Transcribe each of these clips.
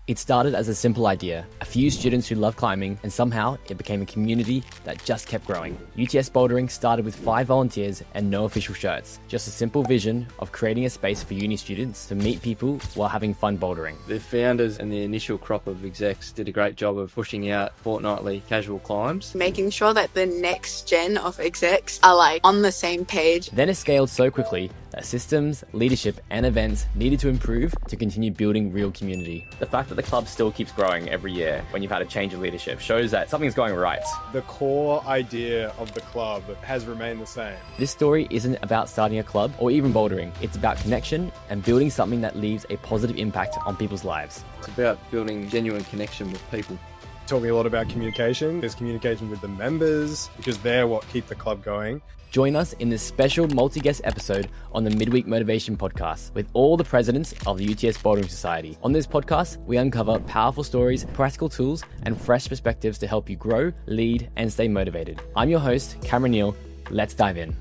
It started as a simple idea, a few students who love climbing, and somehow it became a community that just kept growing. UTS Bouldering started with 5 volunteers and no official shirts, just a simple vision of creating a space for uni students to meet people while having fun bouldering. The founders and the initial crop of execs did a great job of pushing out fortnightly casual climbs. Making sure that the next gen of execs are like on the same page. Then it scaled so quickly that systems, leadership, and events needed to improve to continue building real community. The fact that the club still keeps growing every year when you've had a change of leadership shows that something's going right. The core idea of the club has remained the same. This story isn't about starting a club or even bouldering. It's about connection and building something that leaves a positive impact on people's lives. It's about building genuine connection with people. Taught me a lot about communication. There's communication with the members because they're what keep the club going. Join us in this special multi-guest episode on the Midweek Motivation Podcast with all the presidents of the UTS Bouldering Society. On this podcast, we uncover powerful stories, practical tools, and fresh perspectives to help you grow, lead, and stay motivated. I'm your host, Neale. Let's dive in.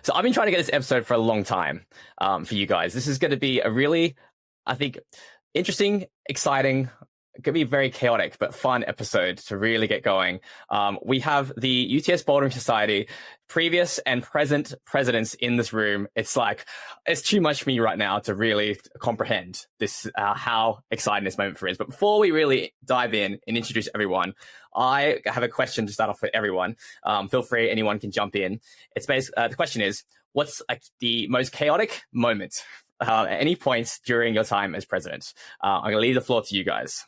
So I've been trying to get this episode for a long time for you guys. This is going to be a really, I think, interesting, exciting, it could be a very chaotic but fun episode to really get going. We have the UTS Bouldering Society, previous and present presidents in this room. It's too much for me right now to really comprehend this, how exciting this moment for is. But before we really dive in and introduce everyone, I have a question to start off with everyone. Feel free, anyone can jump in. It's the question is, what's the most chaotic moment at any point during your time as president? I'm going to leave the floor to you guys.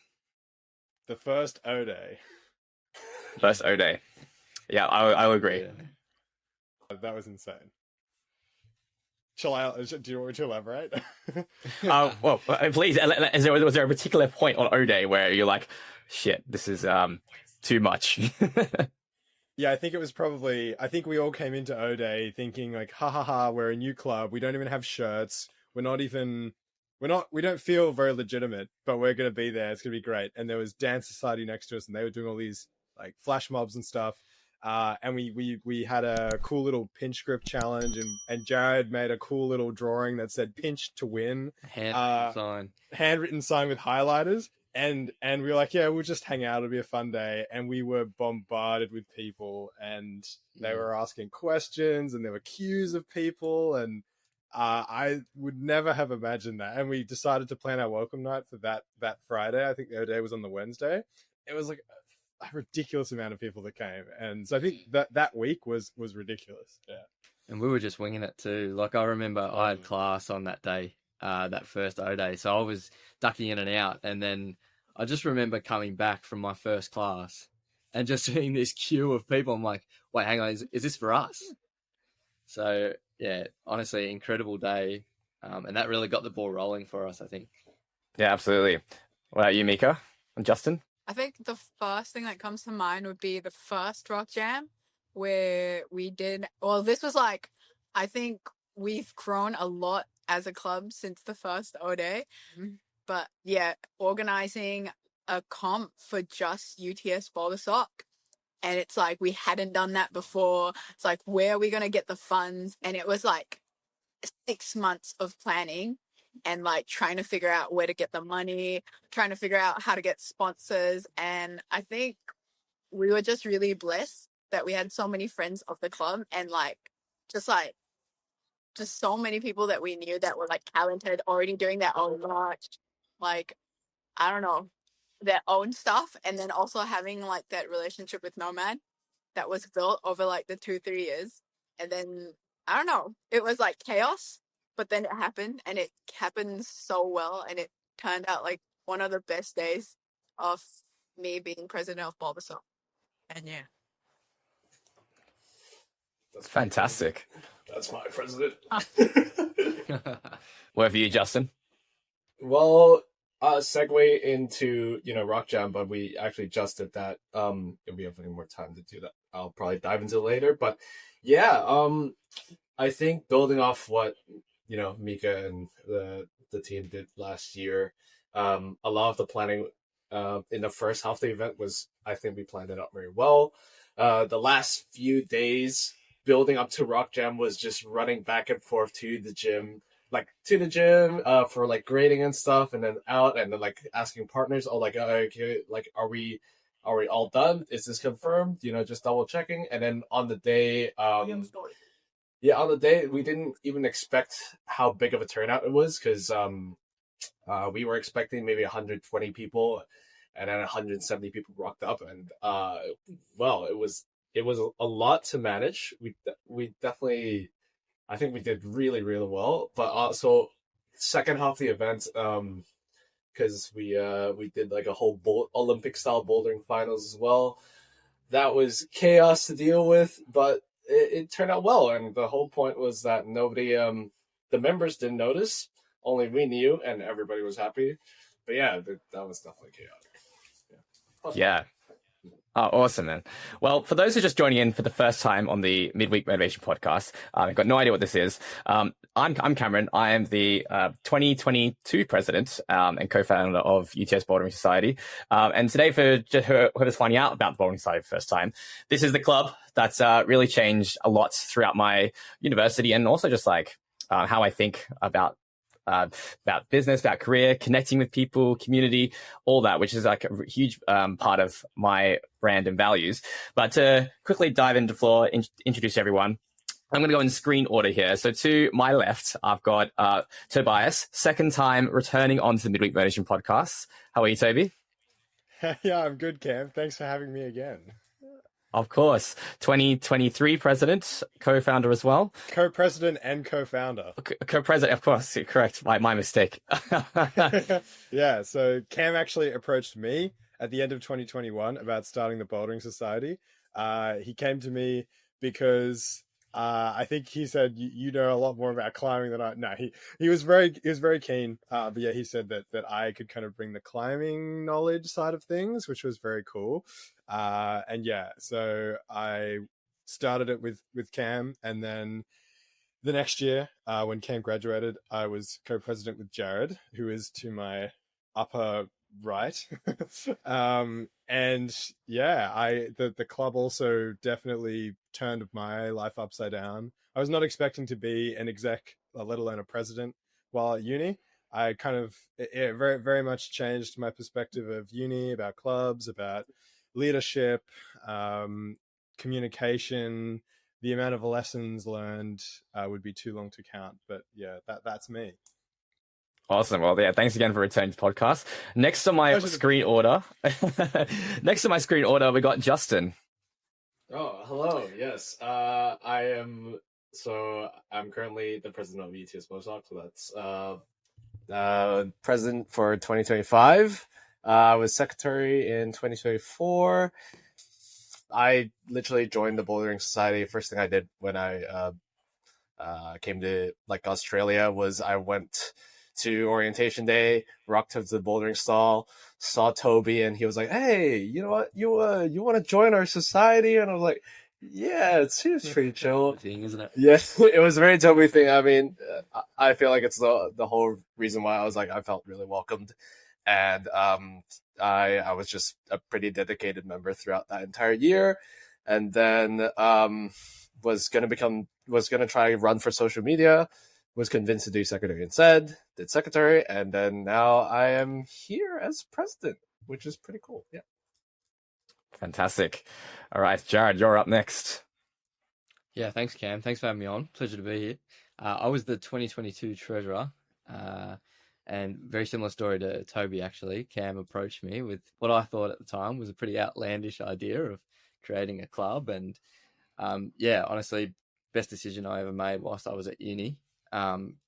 The first O Day. First O Day. Yeah, I would agree. Yeah. That was insane. Do you want me to elaborate? Well, please. Was there a particular point on O Day where you're like, shit, this is too much? Yeah, I think it was probably, I think we all came into O Day thinking like, ha ha ha, we're a new club. We don't even have shirts. We don't feel very legitimate, but we're going to be there. It's going to be great. And there was Dance Society next to us and they were doing all these like flash mobs and stuff. And we had a cool little pinch grip challenge and Jarrad made a cool little drawing that said pinch to win. Handwritten sign with highlighters. And we were like, yeah, we'll just hang out. It'll be a fun day. And we were bombarded with people and they were asking questions and there were queues of people and I would never have imagined that. And we decided to plan our welcome night for that Friday. I think the other day was on the Wednesday. It was like a ridiculous amount of people that came. And so I think that week was ridiculous. Yeah. And we were just winging it too. Like I remember I had class on that day, that first O Day. So I was ducking in and out. And then I just remember coming back from my first class and just seeing this queue of people. I'm like, wait, hang on, is this for us? So yeah, honestly, incredible day. And that really got the ball rolling for us, I think. Yeah, absolutely. What about you, Mika and Justin? I think the first thing that comes to mind would be the first rock jam where we did, well, this was like, I think we've grown a lot as a club since the first O Day. But yeah, organizing a comp for just UTS Boulder Sock. And it's like, we hadn't done that before. It's like, where are we going to get the funds? And it was like 6 months of planning and like trying to figure out where to get the money, trying to figure out how to get sponsors. And I think we were just really blessed that we had so many friends of the club and just so many people that we knew that were like talented, already doing their own merch, like, I don't know, their own stuff. And then also having like that relationship with Nomad that was built over like the 2-3 years. And then, I don't know, it was like chaos, but then it happened and it happened so well. And it turned out like one of the best days of me being president of Boulder Sock. And yeah. That's fantastic. That's my president. What for you, Justin? Well, segue into, Rock Jam, but we actually just did that. If we have any more time to do that, I'll probably dive into it later. But yeah, I think building off what, Mika and the team did last year, a lot of the planning in the first half of the event was, I think we planned it out very well. The last few days building up to Rock Jam was just running back and forth to the gym, like to the gym for like grading and stuff, and then out, and then like asking partners, oh, like okay, like are we all done? Is this confirmed? Just double checking. And then on the day, yeah, on the day we didn't even expect how big of a turnout it was, because we were expecting maybe 120 people, and then 170 people rocked up, and well, it was a lot to manage. We definitely, I think we did really really well, but also second half of the event, because we did like a whole Olympic style bouldering finals as well. That was chaos to deal with, but it turned out well, and the whole point was that nobody, the members didn't notice, only we knew, and everybody was happy. But yeah, that was definitely chaotic. Yeah. Oh, awesome, man. Well, for those who are just joining in for the first time on the Midweek Motivation Podcast, I've got no idea what this is. I'm Cameron. I am the 2022 president and co-founder of UTS Bouldering Society. And today, for whoever's finding out about the Bouldering Society for the first time, this is the club that's really changed a lot throughout my university, and also just like how I think about business, about career, connecting with people, community, all that, which is like a huge part of my brand and values. But to quickly dive into the floor, introduce everyone, I'm going to go in screen order here. So to my left, I've got Tobias, second time returning onto the Midweek Motivation Podcast. How are you, Tobi? Yeah, I'm good, Cam. Thanks for having me again. Of course. 2023 president, co-founder as well. Co-president and co-founder. Co-president, of course. Correct. My mistake. Yeah, so Cam actually approached me at the end of 2021 about starting the Bouldering Society. He came to me because I think he said you know a lot more about climbing than I. No, he was very keen. But yeah, he said that I could kind of bring the climbing knowledge side of things, which was very cool. And yeah, so I started it with Cam, and then the next year, when Cam graduated, I was co-president with Jarrad, who is to my upper right. And yeah, the club also definitely turned my life upside down. I was not expecting to be an exec, let alone a president, while at uni. I kind of, it very, very much changed my perspective of uni, about clubs, about leadership, communication. The amount of lessons learned would be too long to count. But yeah, that's me. Awesome. Well, yeah, thanks again for returning to the podcast. Next on my screen order, we got Justin. Oh, hello. Yes. I'm currently the president of UTS Bouldering, so that's president for 2025. I was secretary in 2024. I literally joined the Bouldering Society. First thing I did when I came to like Australia was I went to orientation day, rocked up to the bouldering stall, saw Tobi, and he was like, "Hey, you know what? You want to join our society?" And I was like, "Yeah, it seems pretty chill." Thing, isn't it? Yeah, it was a very Tobi thing. I mean, I feel like it's the whole reason why I was like, I felt really welcomed, and I was just a pretty dedicated member throughout that entire year, and then was gonna try to run for social media. Was convinced to do secretary instead, did secretary, and then now I am here as president, which is pretty cool. Yeah. Fantastic. All right, Jarrad, you're up next. Yeah, thanks, Cam. Thanks for having me on. Pleasure to be here. I was the 2022 treasurer, and very similar story to Tobi, actually. Cam approached me with what I thought at the time was a pretty outlandish idea of creating a club. And yeah, honestly, best decision I ever made whilst I was at uni.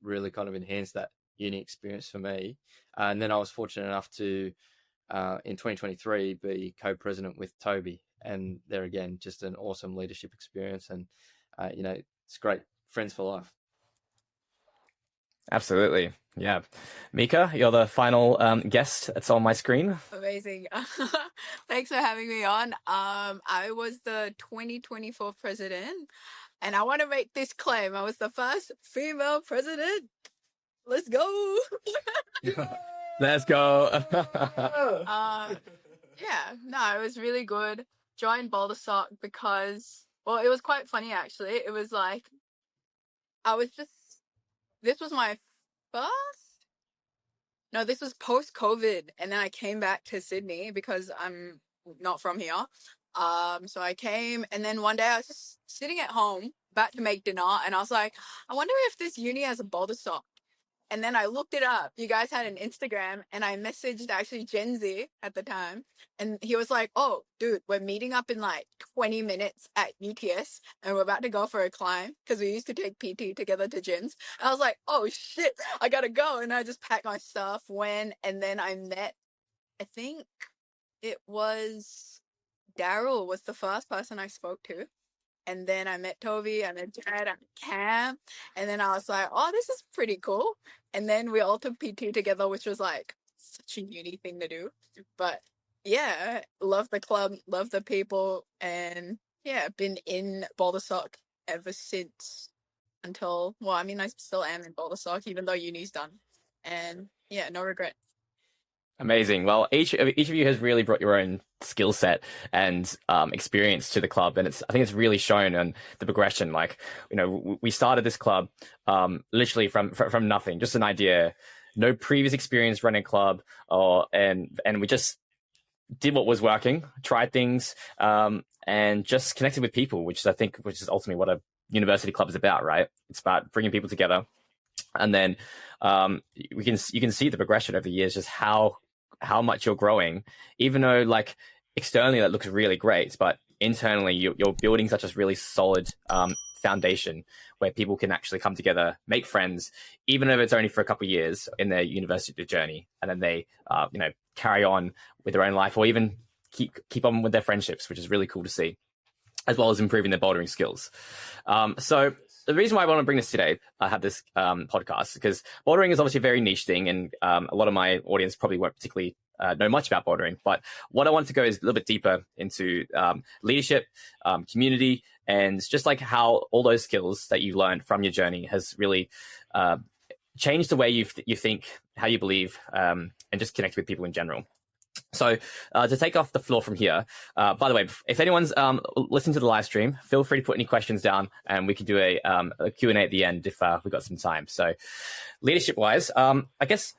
Really kind of enhanced that uni experience for me. And then I was fortunate enough to, in 2023, be co-president with Tobi. And there again, just an awesome leadership experience. And, it's great. Friends for life. Absolutely. Yeah. Mika, you're the final guest that's on my screen. Amazing. Thanks for having me on. I was the 2024 president, and I want to make this claim. I was the first female president. Let's go. Let's go. Yeah, no, it was really good. Joined Boulder Sock because, well, it was quite funny actually. It was like, this was my first. No, this was post-COVID, and then I came back to Sydney because I'm not from here. So I came, and then one day I was just sitting at home, about to make dinner, and I was like, I wonder if this uni has a boulder sock. And then I looked it up. You guys had an Instagram, and I messaged actually Gen Z at the time, and he was like, "Oh, dude, we're meeting up in like 20 minutes at UTS, and we're about to go for a climb because we used to take PT together to gyms." And I was like, "Oh shit, I gotta go!" And I just packed my stuff, went, and then I met. I think it was Daryl was the first person I spoke to. And then I met Tobi, I met Jarrad, I met Cam, and then I was like, "Oh, this is pretty cool." And then we all took PT together, which was like such a uni thing to do. But yeah, love the club, love the people, and yeah, been in Boulder Sock ever since until, well, I mean, I still am in Boulder Sock, even though uni's done. And yeah, no regret. Amazing. Well, each of you has really brought your own skill set and experience to the club, and I think it's really shown on the progression. Like, you know, we started this club literally from nothing, just an idea, no previous experience running a club, and we just did what was working, tried things, and just connected with people, which is ultimately what a university club is about, right? It's about bringing people together, and then you can see the progression over the years, just how much you're growing, even though like externally that looks really great, but internally you're building such a really solid foundation where people can actually come together, make friends, even if it's only for a couple of years in their university journey, and then they carry on with their own life, or even keep on with their friendships, which is really cool to see, as well as improving their bouldering skills. So the reason why I want to bring this today, I have this podcast, because bouldering is obviously a very niche thing, and a lot of my audience probably won't particularly know much about bouldering. But what I want to go is a little bit deeper into leadership, community, and just like how all those skills that you learned from your journey has really changed the way you think, how you believe, and just connect with people in general. So to take off the floor from here, by the way, if anyone's listening to the live stream, feel free to put any questions down, and we can do a Q&A at the end if we've got some time. So leadership-wise, I guess,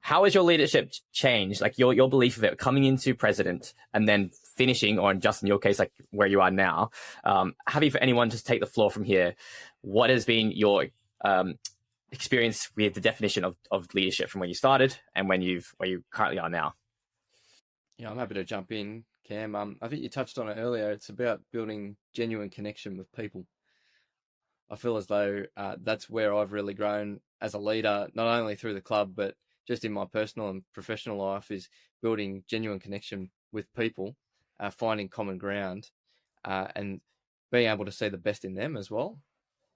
how has your leadership changed? Like your belief of it coming into president and then finishing, or just in your case, like where you are now. Happy for anyone to take the floor from here. What has been your experience with the definition of leadership from when you started and where you currently are now? Yeah, I'm happy to jump in, Cam. I think you touched on it earlier. It's about building genuine connection with people. I feel as though that's where I've really grown as a leader, not only through the club, but just in my personal and professional life, is building genuine connection with people, finding common ground, and being able to see the best in them as well.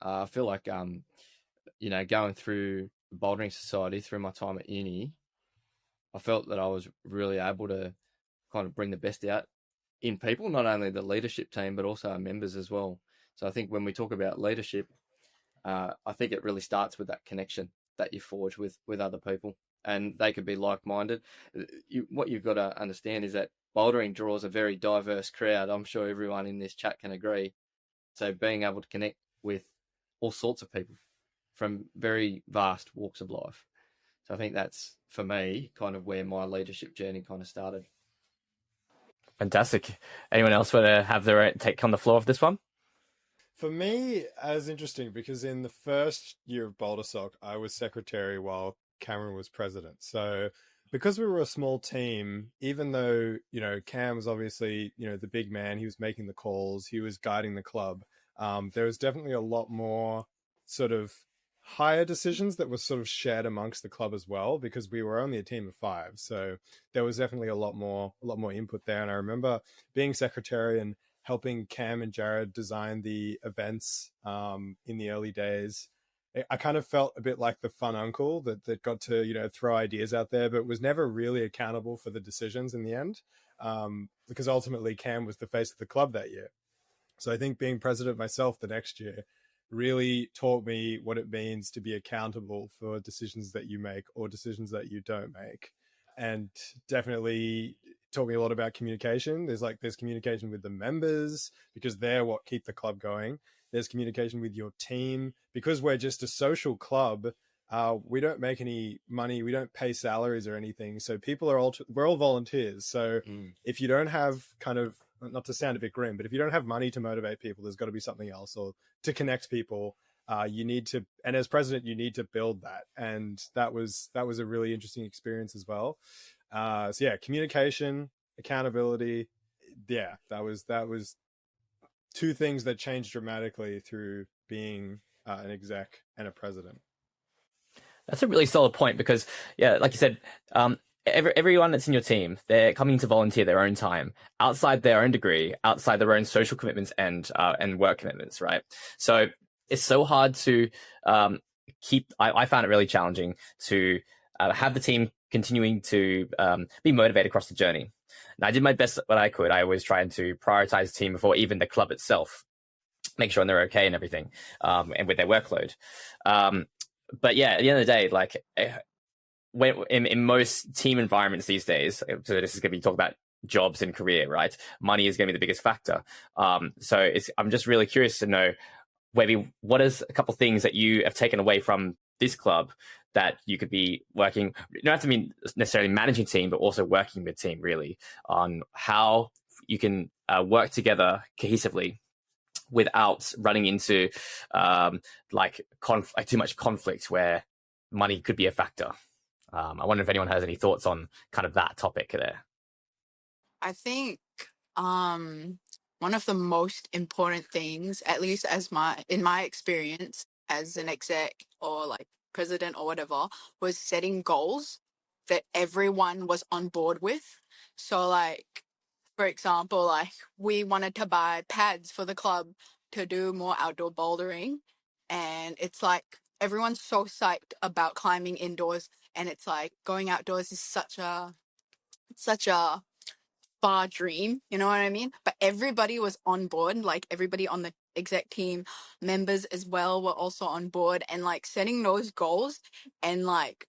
I feel like, going through the Bouldering Society, through my time at uni, I felt that I was really able to kind of bring the best out in people, not only the leadership team, but also our members as well. So I think when we talk about leadership, I think it really starts with that connection that you forge with other people, and they could be like-minded. What you've got to understand is that bouldering draws a very diverse crowd. I'm sure everyone in this chat can agree. So being able to connect with all sorts of people from very vast walks of life. So I think that's, for me, kind of where my leadership journey kind of started. Fantastic. Anyone else want to have their take on the floor of this one? For me, as interesting, because in the first year of Boulder Sock, I was secretary while Cameron was president. So because we were a small team, even though, Cam was obviously, the big man, he was making the calls, he was guiding the club, there was definitely a lot more sort of higher decisions that were sort of shared amongst the club as well, because we were only a team of 5. So there was definitely a lot more input there. And I remember being secretary and helping Cam and Jarrad design the events in the early days. I kind of felt a bit like the fun uncle that got to, throw ideas out there, but was never really accountable for the decisions in the end, because ultimately Cam was the face of the club that year. So I think being president myself the next year really taught me what it means to be accountable for decisions that you make or decisions that you don't make. And definitely taught me a lot about communication. There's communication with the members, because they're what keep the club going. There's communication with your team, because we're just a social club. we don't make any money, we don't pay salaries or anything, so people are we're all volunteers. So if you don't have kind of, not to sound a bit grim, but if you don't have money to motivate people, there's got to be something else, or to connect people. You need to, and as president, you need to build that, and that was a really interesting experience as well. So yeah, communication, accountability, yeah, that was two things that changed dramatically through being an exec and a president. That's a really solid point, because yeah, like you said, everyone that's in your team, they're coming to volunteer their own time outside their own degree, outside their own social commitments and work commitments, right? So it's so hard to keep. I found it really challenging to have the team continuing to be motivated across the journey. And I did my best what I could. I always tried to prioritize the team before even the club itself, make sure they're okay and everything, and with their workload. But yeah, at the end of the day, like when in most team environments these days, so this is going to be talking about jobs and career, right? Money is going to be the biggest factor. So I'm just really curious to know maybe what is a couple of things that you have taken away from this club that you could be working. You don't have to mean necessarily managing team, but also working with team really on how you can work together cohesively without running into too much conflict where money could be a factor. I wonder if anyone has any thoughts on kind of that topic there. I think one of the most important things, at least in my experience as an exec or like president or whatever, was setting goals that everyone was on board with. So like, for example, like we wanted to buy pads for the club to do more outdoor bouldering, and it's like everyone's so psyched about climbing indoors, and it's like going outdoors is such a far dream, you know what I mean? But everybody was on board, like everybody on the exec team, members as well were also on board, and like setting those goals and like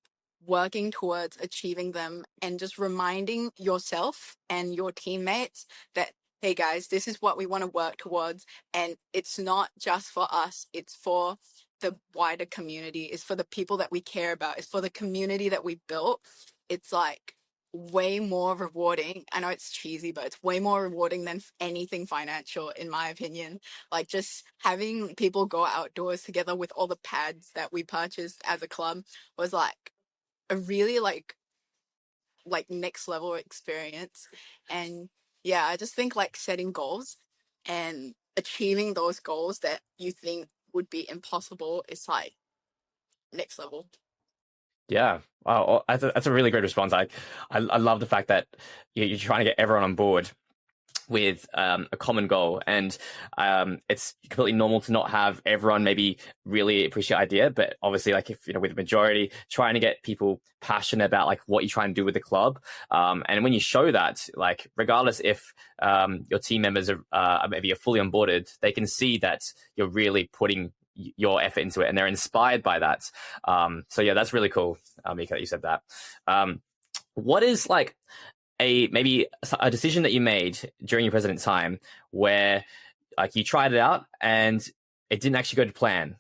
working towards achieving them, and just reminding yourself and your teammates that, hey guys, this is what we want to work towards, and it's not just for us, it's for the wider community, it's for the people that we care about, it's for the community that we built. It's like way more rewarding. I know it's cheesy, but it's way more rewarding than anything financial, in my opinion. Like just having people go outdoors together with all the pads that we purchased as a club was like a really like next level experience. And yeah, I just think like setting goals and achieving those goals that you think would be impossible is like next level. Yeah, wow, that's a really great response. I love the fact that you're trying to get everyone on board with a common goal, and it's completely normal to not have everyone maybe really appreciate the idea, but obviously, like if with the majority, trying to get people passionate about like what you're trying to do with the club, and when you show that, like regardless if your team members are maybe fully onboarded, they can see that you're really putting your effort into it, and they're inspired by that. So yeah, that's really cool, Mika, that you said that. What is like maybe a decision that you made during your president time where like you tried it out and it didn't actually go to plan?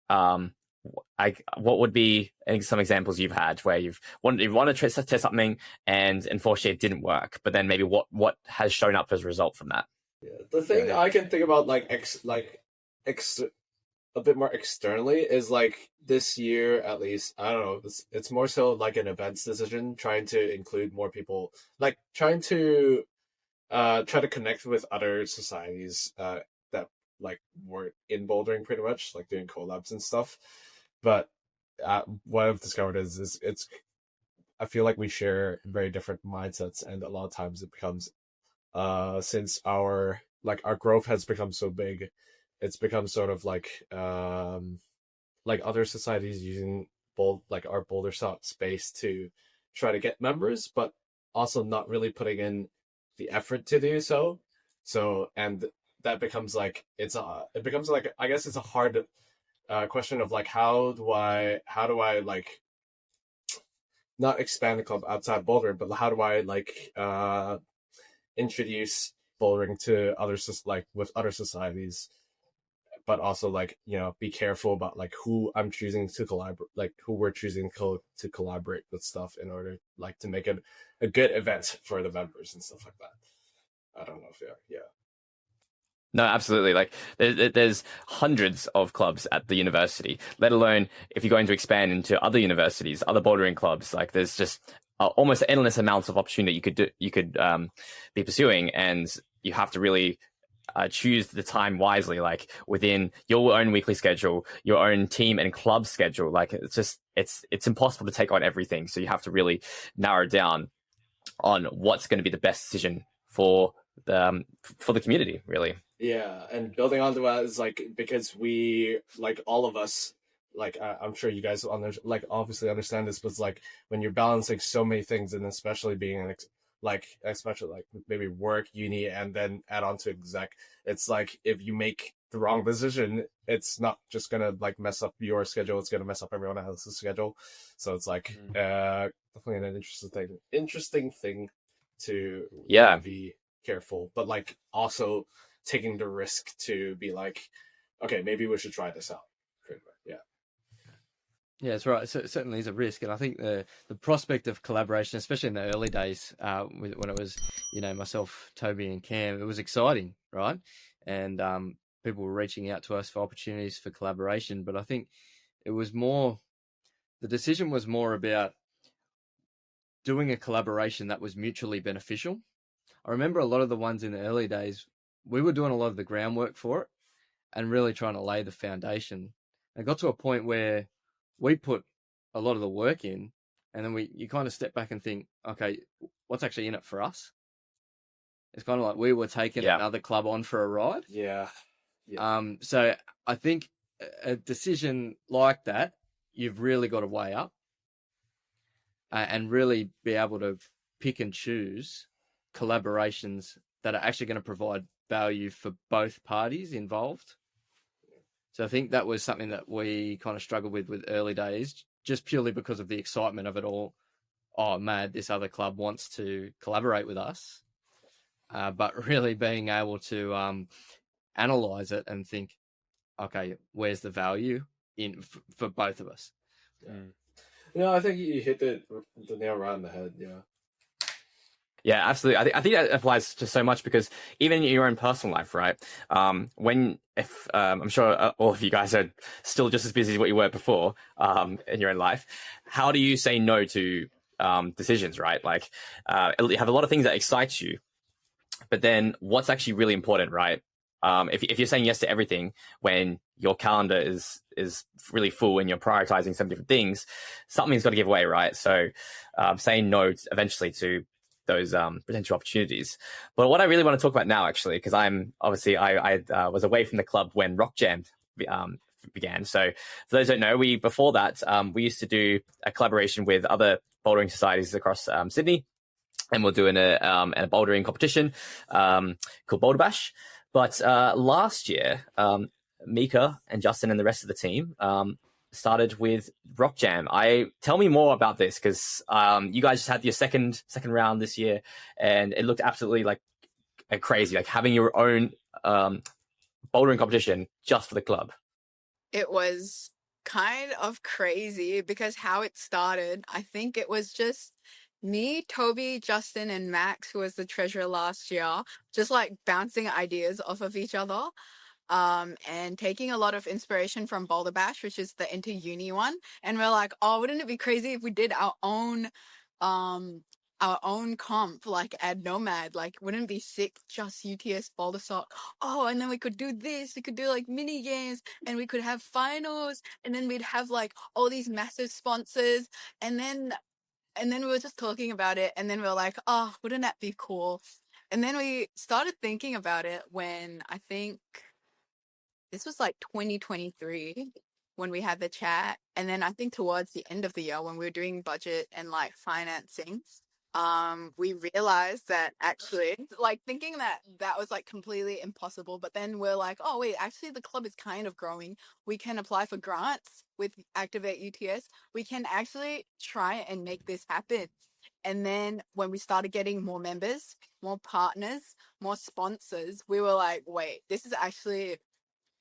What would be some examples you've had where you wanted to test something and unfortunately it didn't work, but then maybe what has shown up as a result from that? Yeah, the thing I can think about a bit more externally is like this year, at least, I don't know, it's more so like an events decision, trying to include more people, like trying to connect with other societies that like were in bouldering pretty much, like doing collabs and stuff. But what I've discovered is it's I feel like we share very different mindsets, and a lot of times it becomes since our growth has become so big, it's become sort of like other societies using our Boulder space to try to get members, but also not really putting in the effort to do so. So, and that becomes like I guess it's a hard question of like how do I like not expand the club outside bouldering, but how do I like introduce bouldering to others, like with other societies, but also like, you know, be careful about like who I'm choosing to collaborate, like who we're choosing to collaborate with stuff in order like to make it a good event for the members and stuff like that. I don't know if yeah. No, absolutely. Like there's hundreds of clubs at the university, let alone if you're going to expand into other universities, other bouldering clubs. Like there's just almost endless amounts of opportunity you could be pursuing, and you have to really choose the time wisely, like within your own weekly schedule, your own team and club schedule. Like it's impossible to take on everything, so you have to really narrow down on what's going to be the best decision for the community, really. Yeah, and building onto that is like, because we, like all of us, like I'm sure you guys like obviously understand this, but it's like when you're balancing so many things, and especially being an especially like maybe work, uni, and then add on to exec, it's like if you make the wrong decision, it's not just gonna like mess up your schedule, it's gonna mess up everyone else's schedule. So it's like definitely an interesting thing to be careful, but like also taking the risk to be like, okay, maybe we should try this out. Yeah, that's right. So it certainly is a risk, and I think the prospect of collaboration, especially in the early days, when it was, you know, myself, Tobi, and Cam, it was exciting, right? And people were reaching out to us for opportunities for collaboration. But I think it was more, the decision was more about doing a collaboration that was mutually beneficial. I remember a lot of the ones in the early days, we were doing a lot of the groundwork for it and really trying to lay the foundation. And it got to a point where we put a lot of the work in, and then you kind of step back and think, okay, what's actually in it for us? It's kind of like we were taking another club on for a ride. Yeah. So I think a decision like that, you've really got to weigh up and really be able to pick and choose collaborations that are actually going to provide value for both parties involved. So I think that was something that we kind of struggled with early days, just purely because of the excitement of it all. Oh, mad, this other club wants to collaborate with us. But really being able to analyze it and think, okay, where's the value for both of us? No, I think you hit the nail right on the head. Yeah, absolutely. I think that applies to so much, because even in your own personal life, right? If I'm sure all of you guys are still just as busy as what you were before in your own life, how do you say no to decisions, right? Like you have a lot of things that excite you, but then what's actually really important, right? If you're saying yes to everything when your calendar is really full and you're prioritizing some different things, something's got to give way, right? So saying no eventually to those potential opportunities. But what I really want to talk about now, actually, because I'm obviously I was away from the club when Rock Jam began. So for those who don't know, before that we used to do a collaboration with other bouldering societies across Sydney, and we're doing a bouldering competition called Boulder Bash. But last year, Mika and Justin and the rest of the team started with Rock Jam. Tell me more about this, because you guys just had your second round this year, and it looked absolutely like crazy, like having your own bouldering competition just for the club. It was kind of crazy, because how it started, I think it was just me, Tobi, Justin, and Max, who was the treasurer last year, just like bouncing ideas off of each other. And taking a lot of inspiration from Boulder Bash, which is the inter-uni one. And we're like, oh, wouldn't it be crazy if we did our own comp, like at Nomad? Like, wouldn't it be sick, just UTS Boulder Sock? Oh, and then we could do this. We could do like mini games, and we could have finals, and then we'd have like all these massive sponsors. And then we were just talking about it, and then we were like, oh, wouldn't that be cool? And then we started thinking about it when I think this was like 2023 when we had the chat. And then I think towards the end of the year when we were doing budget and like financing, we realized that actually, like, thinking that was like completely impossible. But then we're like, oh wait, actually the club is kind of growing. We can apply for grants with Activate UTS. We can actually try and make this happen. And then when we started getting more members, more partners, more sponsors, we were like, wait, this is actually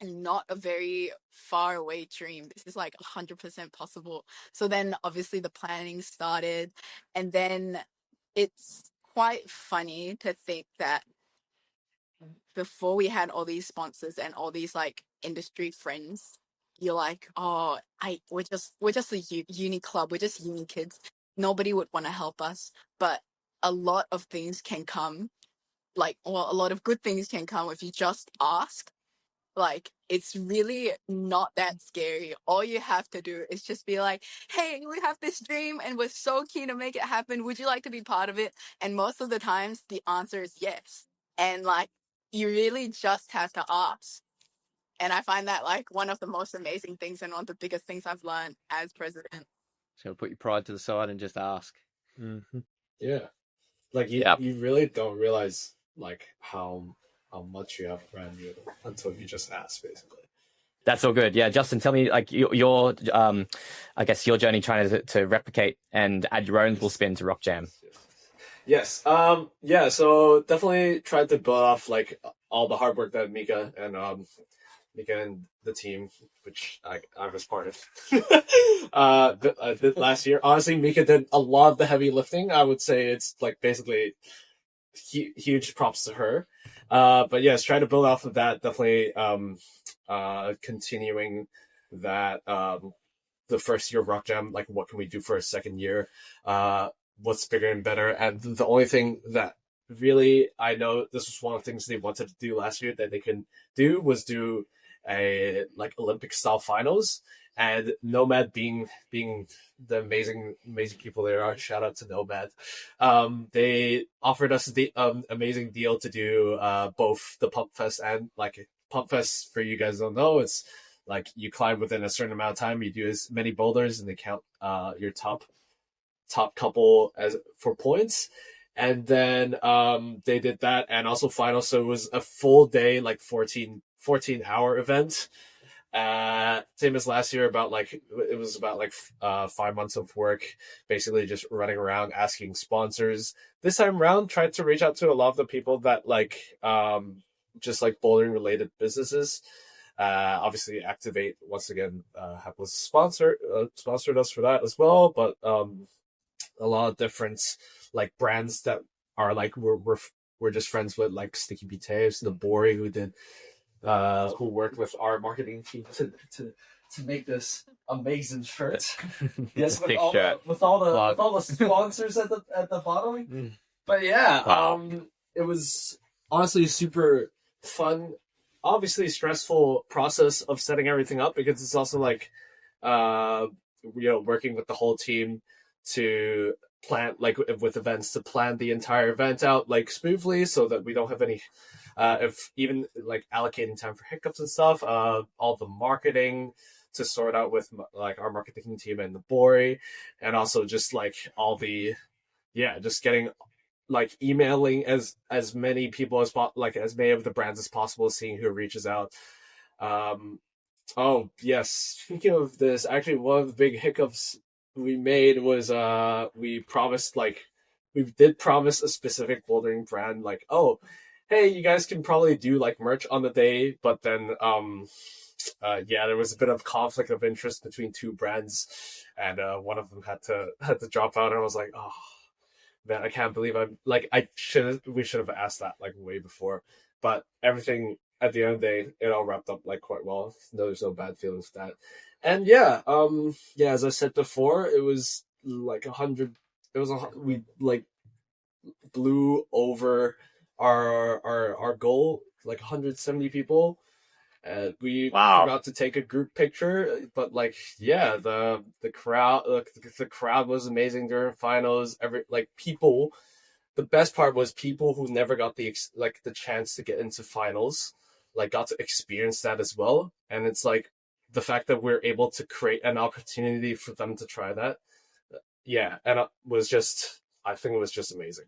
not a very far away dream. This is like 100% possible. So then obviously the planning started, and then it's quite funny to think that before we had all these sponsors and all these like industry friends, you're like, oh, we're just a uni club, we're just uni kids. Nobody would want to help us, but a lot of things can come, like, or a lot of good things can come if you just ask. Like, it's really not that scary. All you have to do is just be like, hey, we have this dream and we're so keen to make it happen. Would you like to be part of it? And most of the times the answer is yes. And like, you really just have to ask. And I find that like one of the most amazing things and one of the biggest things I've learned as president. So put your pride to the side and just ask. Mm-hmm. Yeah, like you really don't realize like how much you have around you until you just ask, basically. That's all good. Yeah, Justin, tell me like your I guess your journey trying to replicate and add your own little spin to Rock Jam. Yes. So definitely tried to build off like all the hard work that Mika and the team, which I was part of, did last year. Honestly, Mika did a lot of the heavy lifting. I would say it's like basically huge props to her. But yes, try to build off of that. Definitely continuing that the first year of Rock Jam, like what can we do for a second year? What's bigger and better? And the only thing that really I know this was one of the things they wanted to do last year that they couldn't do was do a like Olympic style finals. And Nomad being the amazing people they are, shout out to Nomad. They offered us the amazing deal to do both the Pump Fest and like Pump Fest. For you guys don't know, it's like you climb within a certain amount of time, you do as many boulders, and they count your top couple as for points. And then they did that, and also finals. So it was a full day, like 14-hour event. Same as last year, it was about 5 months of work, basically just running around asking sponsors. This time around, tried to reach out to a lot of the people that just like bouldering related businesses. Obviously Activate once again was sponsored us for that as well, but a lot of different like brands that are like we're just friends with, like Sticky Betaves, the Bori, who worked with our marketing team to make this amazing shirt. Yes, with all the sponsors at the bottom. But yeah, wow. It was honestly super fun. Obviously, stressful process of setting everything up, because it's also like working with the whole team to plan, like with events, to plan the entire event out like smoothly so that we don't have any if even like allocating time for hiccups and stuff, all the marketing to sort out with like our marketing team and the Bori, and also just like all the just getting like emailing as many people as as many of the brands as possible, seeing who reaches out. Oh yes, speaking of this, actually one of the big hiccups we made was we did promise a specific bouldering brand, like, oh hey, you guys can probably do like merch on the day, but then there was a bit of conflict of interest between two brands, and one of them had to drop out, and I was like, oh man, I can't believe we should have asked that like way before. But everything at the end of the day, it all wrapped up like quite well. There's no bad feelings with that. And as I said before, it was like 100. We like blew over our goal, like 170 people. We forgot to take a group picture, but the crowd was amazing during finals. The best part was people who never got the chance to get into finals, like got to experience that as well. And it's like the fact that we're able to create an opportunity for them to try that. And I think it was just amazing.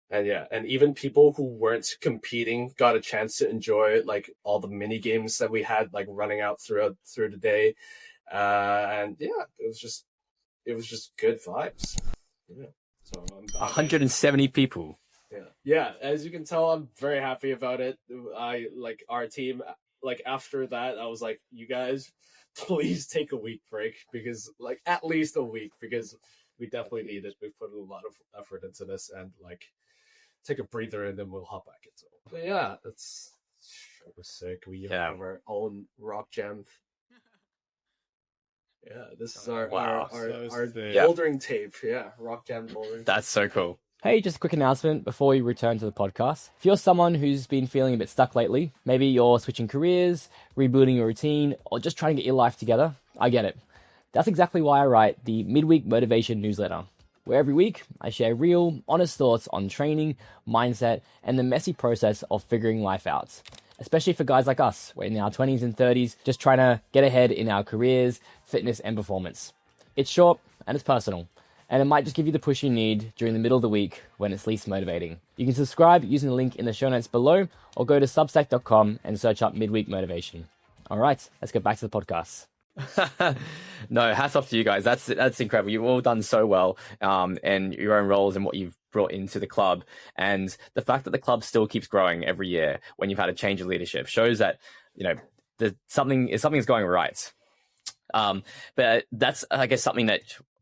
And even people who weren't competing got a chance to enjoy like all the mini games that we had like running out through the day. It was just good vibes. Yeah. So 170 people. Yeah. As you can tell, I'm very happy about it. Our team like after that, I was like, you guys, please take a week break, because like at least a week, because we definitely need it. We put a lot of effort into this, and like take a breather, and then we'll hop back into it. But yeah, it was sick. We have our own rock jam. Yeah, this is our bouldering tape. Yeah, rock jam bouldering. That's so cool. Hey, just a quick announcement before we return to the podcast. If you're someone who's been feeling a bit stuck lately, maybe you're switching careers, rebooting your routine, or just trying to get your life together, I get it. That's exactly why I write the Midweek Motivation newsletter, where every week I share real, honest thoughts on training, mindset, and the messy process of figuring life out. Especially for guys like us, we're in our 20s and 30s, just trying to get ahead in our careers, fitness, and performance. It's short and it's personal, and it might just give you the push you need during the middle of the week when it's least motivating. You can subscribe using the link in the show notes below, or go to substack.com and search up Midweek Motivation. All right, let's get back to the podcast. No, hats off to you guys. That's incredible. You've all done so well, and your own roles and what you've brought into the club, and the fact that the club still keeps growing every year when you've had a change of leadership shows that something's going right. But that's, I guess, something that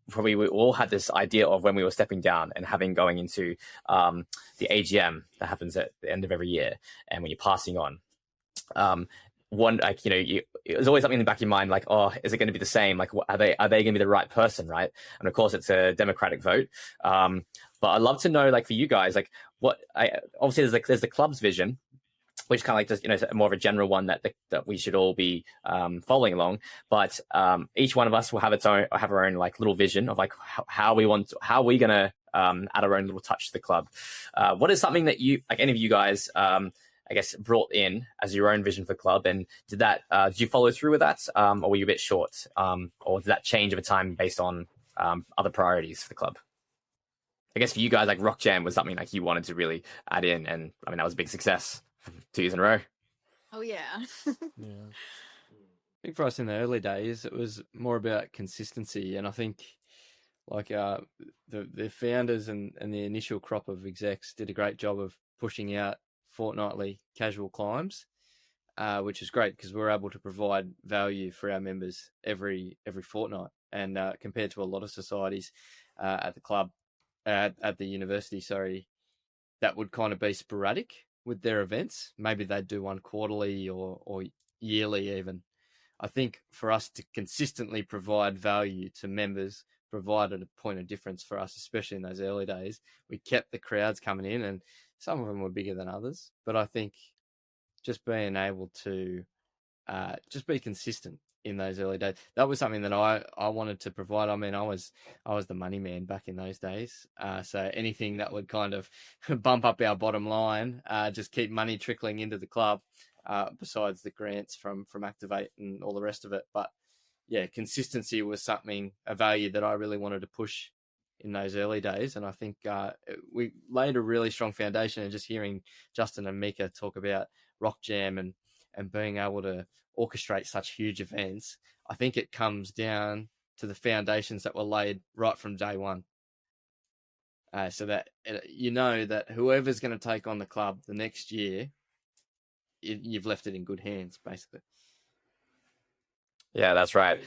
probably we all had this idea of when we were stepping down and going into the AGM that happens at the end of every year, and when you're passing on. There's always something in the back of your mind, like, oh, is it going to be the same? Like, are they going to be the right person, right? And of course, it's a democratic vote. But I'd love to know, like, for you guys, like, obviously there's the club's vision, which kind of like just more of a general one that we should all be following along. But each one of us will have our own like little vision of like how we're gonna add our own little touch to the club. What is something that any of you guys I guess brought in as your own vision for the club, and did you follow through with that, or were you a bit short, or did that change over time based on other priorities for the club? I guess for you guys, like Rock Jam was something like you wanted to really add in, and I mean that was a big success 2 years in a row. Oh yeah. Yeah. I think for us in the early days, it was more about consistency, and I think like the founders and the initial crop of execs did a great job of pushing out fortnightly casual climbs, which is great because we're able to provide value for our members every fortnight, and compared to a lot of societies at the club, at the university, that would kind of be sporadic with their events. Maybe they'd do one quarterly or yearly even. I think for us to consistently provide value to members provided a point of difference for us, especially in those early days. We kept the crowds coming in, and some of them were bigger than others. But I think just being able to just be consistent in those early days, that was something that I wanted to provide. I mean, I was the money man back in those days. So anything that would kind of bump up our bottom line, just keep money trickling into the club, besides the grants from Activate and all the rest of it. But yeah, consistency was a value that I really wanted to push in those early days. And I think we laid a really strong foundation. And just hearing Justin and Mika talk about Rock Jam and being able to orchestrate such huge events, I think it comes down to the foundations that were laid right from day one. So that that whoever's going to take on the club the next year, you've left it in good hands, basically. Yeah, that's right.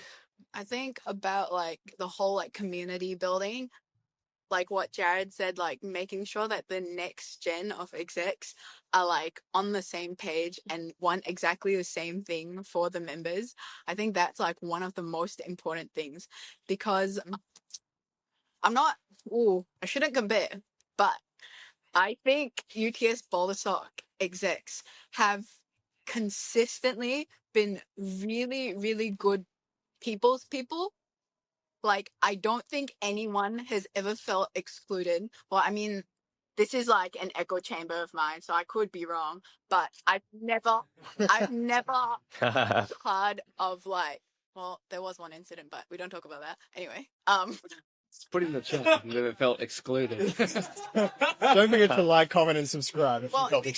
I think about like the whole like community building, like what Jarrad said, like making sure that the next gen of execs are like on the same page and want exactly the same thing for the members. I think that's like one of the most important things, because I shouldn't compare, but I think UTS Boulder Sock execs have consistently been really, really good people. Like, I don't think anyone has ever felt excluded. Well, I mean, this is like an echo chamber of mine, so I could be wrong, but I've never heard of like, well, there was one incident, but we don't talk about that. Anyway, Put in the chat if you've ever felt excluded. Don't forget to like, comment, and subscribe. If you well, felt they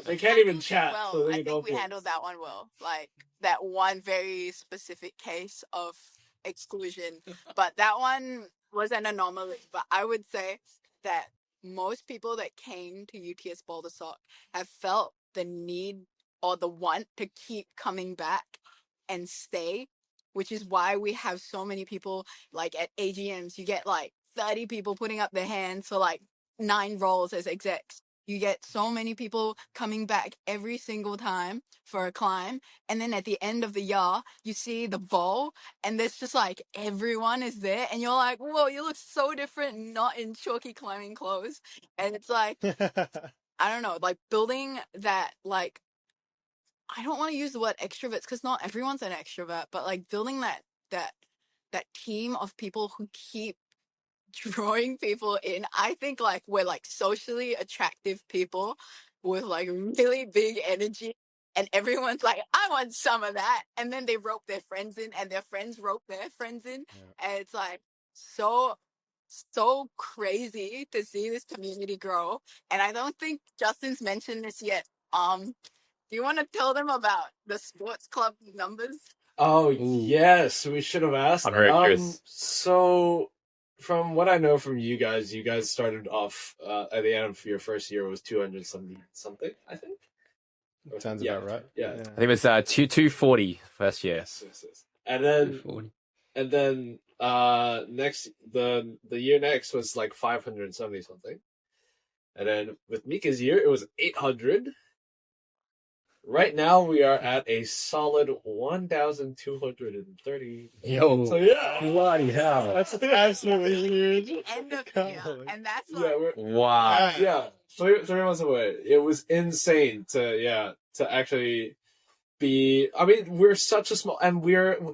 They can't even chat. well. So I think we handled that one well. Like that one very specific case of exclusion, but that one was an anomaly. But I would say that most people that came to UTS Boulder Sock have felt the need or the want to keep coming back and stay, which is why we have so many people like at AGMs. You get like 30 people putting up their hands for like 9 roles as execs. You get so many people coming back every single time for a climb. And then at the end of the year, you see the bowl and there's just like everyone is there. And you're like, whoa, you look so different, not in chalky climbing clothes. And it's like, I don't know, like building that, like, I don't want to use the word extroverts because not everyone's an extrovert, but like building that team of people who keep drawing people in. I think like we're like socially attractive people with like really big energy, and everyone's like, I want some of that, and then they rope their friends in and their friends rope their friends in. And it's like so crazy to see this community grow. And I don't think Justin's mentioned this yet. Do you want to tell them about the sports club numbers? Oh, Ooh. yes, we should have asked. I'm very curious. So, from what I know from you guys started off at the end of your first year was 270 something, I think. Sounds Yeah, about right. yeah. I think it was 240 first year. Yes. And then 240. next the year next was like 570 something. And then with Mika's year it was 800. Right now we are at a solid 1,230. Yo, So yeah, bloody hell. That's absolutely huge. End of Can't year, believe- and that's yeah, like, Wow. yeah. 3 months away. It was insane to actually be. I mean, we're such a small, and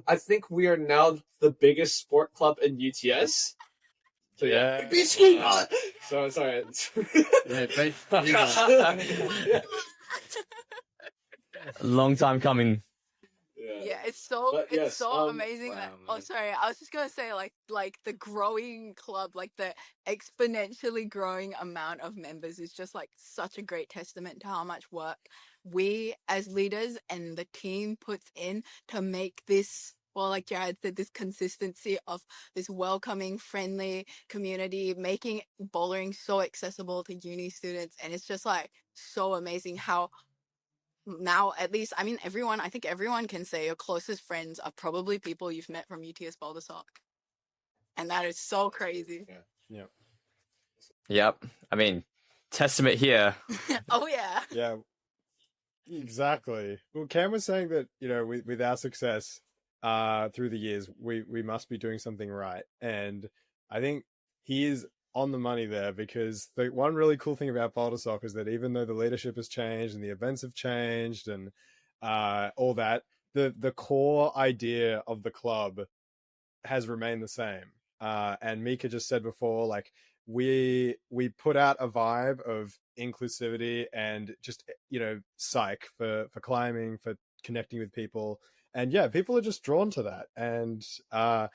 I think we are now the biggest sport club in UTS. So yeah. So sorry. Yeah, Long time coming. yeah, it's so But it's yes, so amazing wow, that. man. Oh, sorry, I was just gonna say like the growing club, like the exponentially growing amount of members is just like such a great testament to how much work we as leaders and the team puts in to make this. Well, like Jarrad said, this consistency of this welcoming, friendly community, making bouldering so accessible to uni students, and it's just like so amazing how. Now, at least, I mean, I think everyone can say your closest friends are probably people you've met from UTS Boulder Soc. And that is so crazy. Yeah. Yep. I mean, testament here. Oh, yeah. Yeah. Exactly. Well, Cam was saying that, with our success through the years, we must be doing something right. And I think he is on the money there, because the one really cool thing about Boulder Soc is that even though the leadership has changed and the events have changed and all that, the core idea of the club has remained the same. And Mika just said before, like, we put out a vibe of inclusivity and just psych for climbing, for connecting with people. And yeah, people are just drawn to that. And I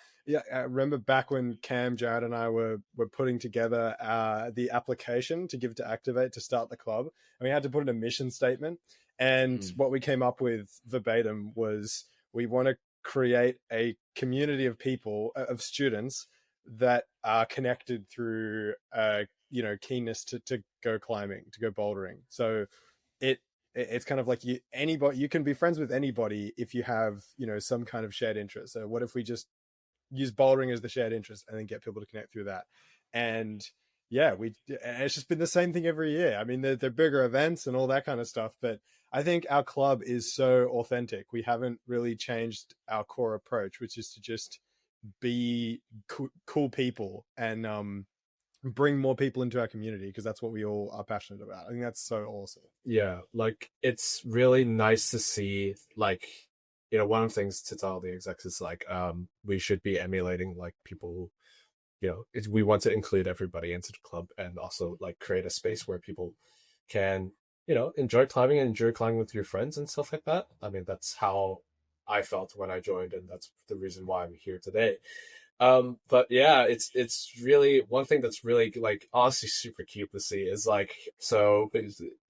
remember back when Cam, Jarrad, and I were putting together the application to give to Activate to start the club, and we had to put in a mission statement. And what we came up with verbatim was, we want to create a community of people, of students, that are connected through keenness to go climbing, to go bouldering. So it's kind of like you can be friends with anybody if you have some kind of shared interest. So what if we just use bouldering as the shared interest and then get people to connect through that? And yeah, it's just been the same thing every year. I mean, they're bigger events and all that kind of stuff, but I think our club is so authentic. We haven't really changed our core approach, which is to just be cool people and bring more people into our community, because that's what we all are passionate about. I think that's so awesome. Yeah, like, it's really nice to see, like, one of the things to tell the execs is like, we should be emulating like people who, we want to include everybody into the club, and also like create a space where people can, enjoy climbing and enjoy climbing with your friends and stuff like that. I mean, that's how I felt when I joined, and that's the reason why I'm here today. But yeah, it's really one thing that's really, like, honestly super cute to see is like, so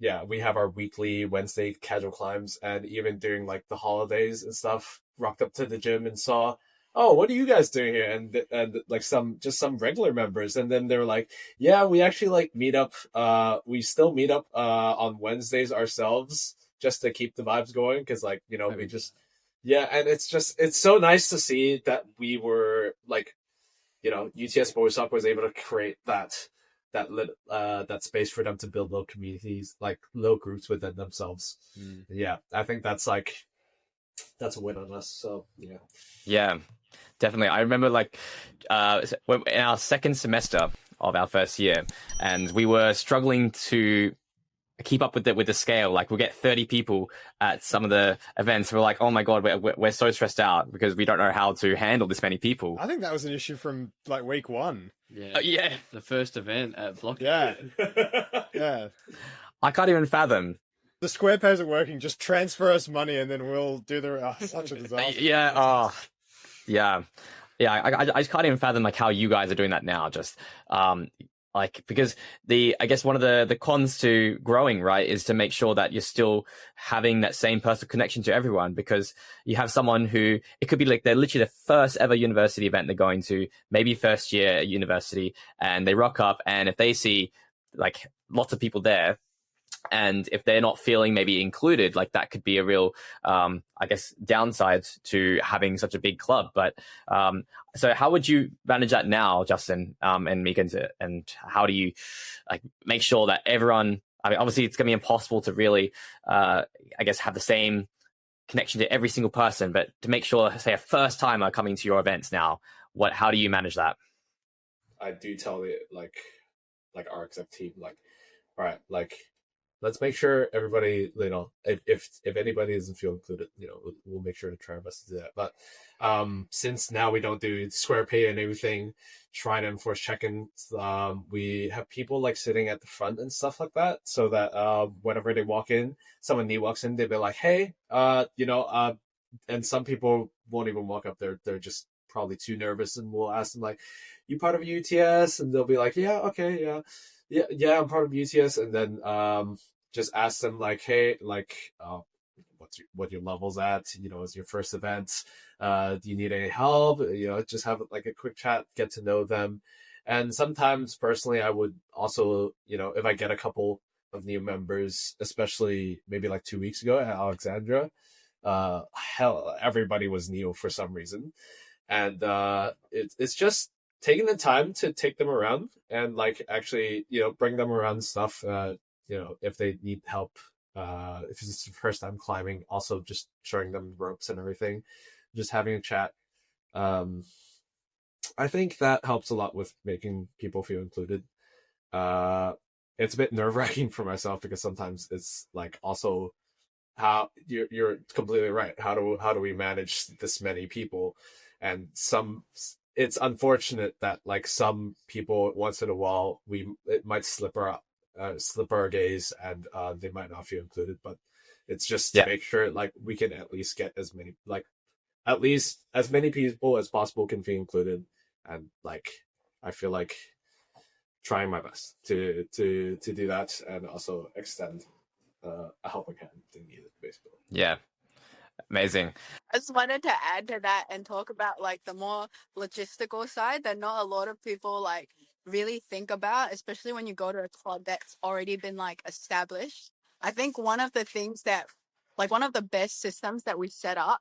yeah, we have our weekly Wednesday casual climbs, and even during like the holidays and stuff, rocked up to the gym and saw, oh, what are you guys doing here? And like some regular members, and then they were like, yeah, we actually like meet up. We still meet up on Wednesdays ourselves. just to keep the vibes going, because like, you know, we just, yeah, and it's so nice to see that we were like, you know, UTS Bouldering Society was able to create that space for them to build little communities, like little groups within themselves. Yeah, I think that's a win on us. So Yeah, definitely. I remember like in our second semester of our first year, and we were struggling to keep up with the scale. Like we'll get 30 people at some of the events. We're like, oh my god, we're so stressed out because we don't know how to handle this many people. I think that was an issue from like week 1. Yeah, the first event at Block. Yeah. Yeah. I can't even fathom. The Square pays are working. Just transfer us money and then we'll do the such a disaster. Yeah. Oh, yeah. Yeah. I just can't even fathom like how you guys are doing that now. Just like, because I guess one of the cons to growing, right, is to make sure that you're still having that same personal connection to everyone, because you have someone who, it could be like they're literally the first ever university event they're going to, maybe first year at university, and they rock up, and if they see like lots of people there, and if they're not feeling maybe included, like that could be a real, I guess, downside to having such a big club. But so how would you manage that now, Justin, and Mika, and how do you like make sure that everyone, I mean, obviously it's going to be impossible to really, I guess, have the same connection to every single person, but to make sure, say, a first timer coming to your events now, how do you manage that? I do tell the like our exec team, like, all right, like, let's make sure everybody, you know, if anybody doesn't feel included, you know, we'll make sure to try our best to do that. But since now we don't do Square Pay and everything, trying to enforce check-ins, we have people like sitting at the front and stuff like that, so that whenever they walk in, someone new walks in, they'll be like, hey, you know, and some people won't even walk up there. They're just probably too nervous, and we'll ask them like, you part of UTS? And they'll be like, yeah, okay, yeah, I'm part of UTS. And then just ask them like, hey, like, what your level's at? You know, is your first event? Do you need any help? You know, just have like a quick chat, get to know them. And sometimes personally, I would also, you know, if I get a couple of new members, especially maybe like 2 weeks ago at Alexandra, hell, everybody was Neale for some reason. And it's just taking the time to take them around and like actually, you know, bring them around stuff, you know, if they need help, if it's the first time climbing, also just showing them ropes and everything, just having a chat. I think that helps a lot with making people feel included. It's a bit nerve-wracking for myself because sometimes it's like also how you're completely right. How do we manage this many people? And it's unfortunate that like some people once in a while it might slip our gaze, and they might not feel included. But it's just to make sure like we can at least get as many people as possible can feel included. And like I feel like trying my best to do that, and also extend a helping hand to need it, basically. Yeah. Amazing. I just wanted to add to that and talk about like the more logistical side that not a lot of people like really think about, especially when you go to a club that's already been like established. I think one of the things that like one of the best systems that we set up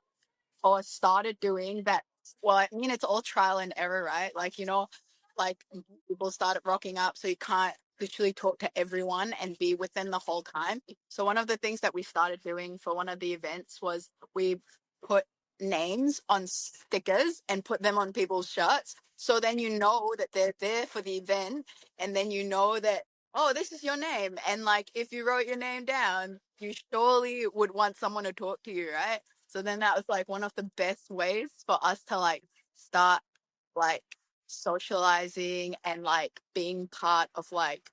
or started doing that, well, I mean, it's all trial and error, right? Like, you know, like people started rocking up, so you can't literally talk to everyone and be within the whole time. So one of the things that we started doing for one of the events was we put names on stickers and put them on people's shirts. So then you know that they're there for the event, and then you know that, oh, this is your name. And like, if you wrote your name down, you surely would want someone to talk to you, right? So then that was like one of the best ways for us to like start like socializing and like being part of like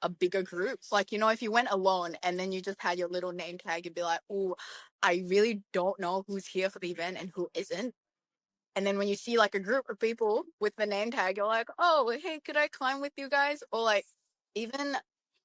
a bigger group. Like, you know, if you went alone and then you just had your little name tag, you'd be like, oh, I really don't know who's here for the event and who isn't. And then when you see like a group of people with the name tag, you're like, oh, hey, could I climb with you guys? Or like even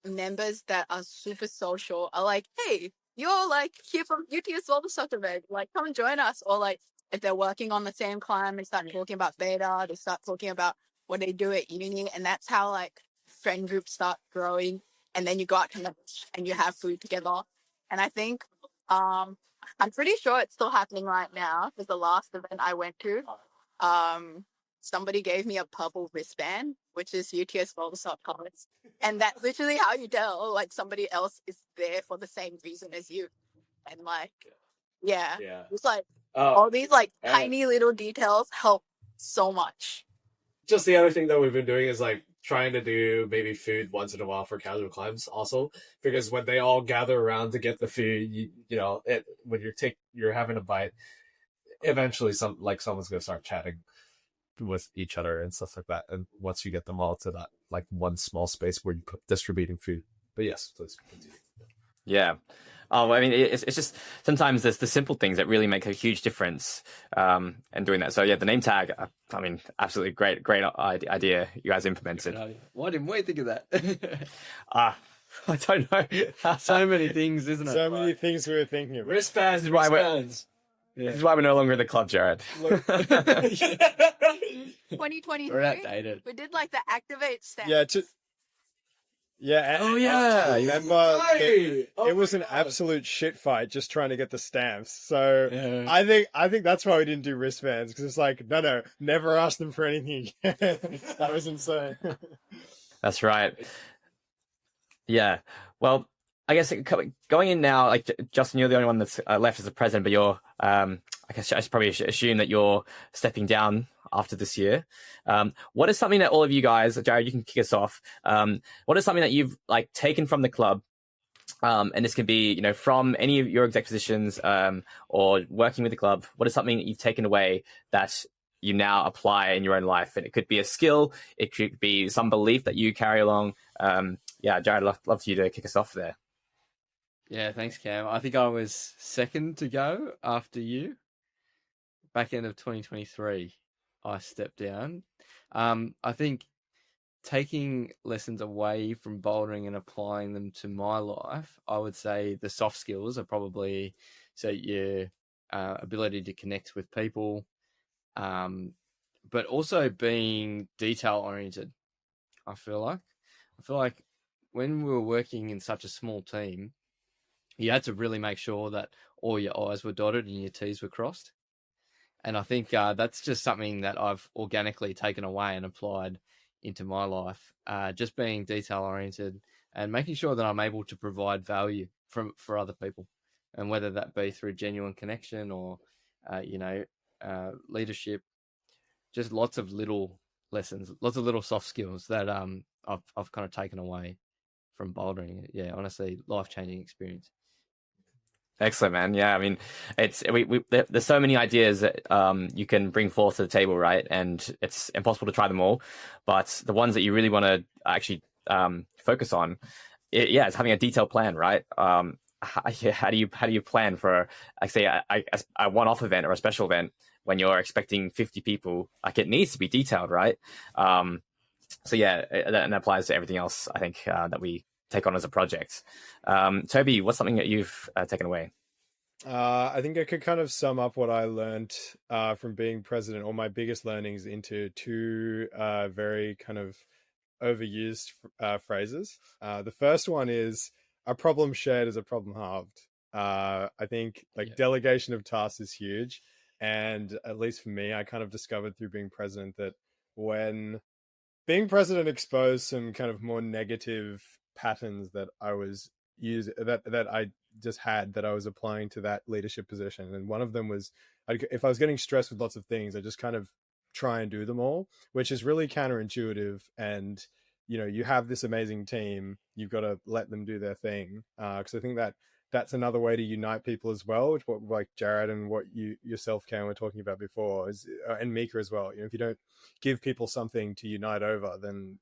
members that are super social are like, hey, you're like here from UTS Bouldering Society, like come and join us. Or like if they're working on the same climb, they start talking about beta, they start talking about what they do at uni. And that's how like friend groups start growing. And then you go out to lunch and you have food together. And I think I'm pretty sure it's still happening right now because the last event I went to, somebody gave me a purple wristband, which is UTS Bouldering Society. And that's literally how you tell like somebody else is there for the same reason as you. And like, yeah. It's like all these like tiny little details help so much. Just the other thing that we've been doing is like trying to do maybe food once in a while for casual climbs also, because when they all gather around to get the food, when you're having a bite, eventually someone's gonna start chatting with each other and stuff like that. And once you get them all to that like one small space where you put distributing food. But yes, please continue. Yeah. Oh, I mean, it's just sometimes there's the simple things that really make a huge difference and doing that. So yeah, the name tag, I mean, absolutely great idea you guys implemented. Why didn't we think of that? I don't know. So many things, isn't it? So many things we were thinking of. Wristbands. This is why we're no longer in the club, Jarrad. 2023. We're outdated. We did like the activate stamp. Yeah. Oh yeah. I remember it was an absolute shit fight just trying to get the stamps. So I think that's why we didn't do wristbands, because it's like no, never ask them for anything again. That was insane. That's right. Yeah. Well, I guess going in now, like Justin, you're the only one that's left as a president, but you're, I guess I should probably assume that you're stepping down after this year. What is something that all of you guys, Jarrad, you can kick us off. What is something that you've like taken from the club? And this can be, from any of your exec positions or working with the club. What is something that you've taken away that you now apply in your own life? And it could be a skill. It could be some belief that you carry along. Yeah, Jarrad, I'd love for you to kick us off there. Yeah, thanks, Cam. I think I was second to go after you. Back end of 2023, I stepped down. I think taking lessons away from bouldering and applying them to my life, I would say the soft skills are probably your ability to connect with people, but also being detail oriented. I feel like when we were working in such a small team, you had to really make sure that all your I's were dotted and your T's were crossed. And I think that's just something that I've organically taken away and applied into my life. Just being detail oriented and making sure that I'm able to provide value for other people. And whether that be through genuine connection or, leadership, just lots of little lessons, lots of little soft skills that I've kind of taken away from bouldering. Yeah, honestly, life-changing experience. Excellent, man. Yeah, I mean, there's so many ideas that you can bring forth to the table, right? And it's impossible to try them all, but the ones that you really want to actually focus on, it's having a detailed plan, right? How do you plan for, like, say, a one-off event or a special event when you're expecting 50 people? Like, it needs to be detailed, right? So yeah, that applies to everything else, I think, that we take on as a project. Tobi, what's something that you've taken away? I think I could kind of sum up what I learned from being president, or my biggest learnings, into two very kind of overused phrases. The first one is, a problem shared is a problem halved. I think delegation of tasks is huge. And at least for me, I kind of discovered through being president that when being president exposed some kind of more negative patterns that I was using, that I just had, that I was applying to that leadership position. And one of them was, if I was getting stressed with lots of things, I just kind of try and do them all, which is really counterintuitive. And, you have this amazing team, you've got to let them do their thing. Because I think that's another way to unite people as well, which what like Jarrad and what you yourself, Cam, were talking about before, is, and Mika as well. If you don't give people something to unite over, then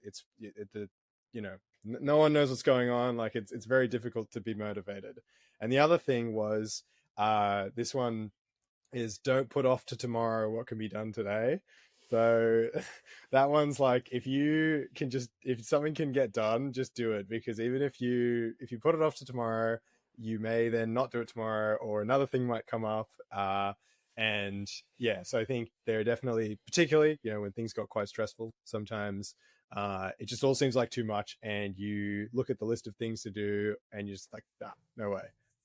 no one knows what's going on. Like it's very difficult to be motivated. And the other thing was, this one is, don't put off to tomorrow what can be done today. So that one's like, if something can get done, just do it. Because even if you put it off to tomorrow, you may then not do it tomorrow, or another thing might come up. And yeah, so I think there are definitely, particularly, when things got quite stressful, sometimes it just all seems like too much, and you look at the list of things to do and you're just like, no way.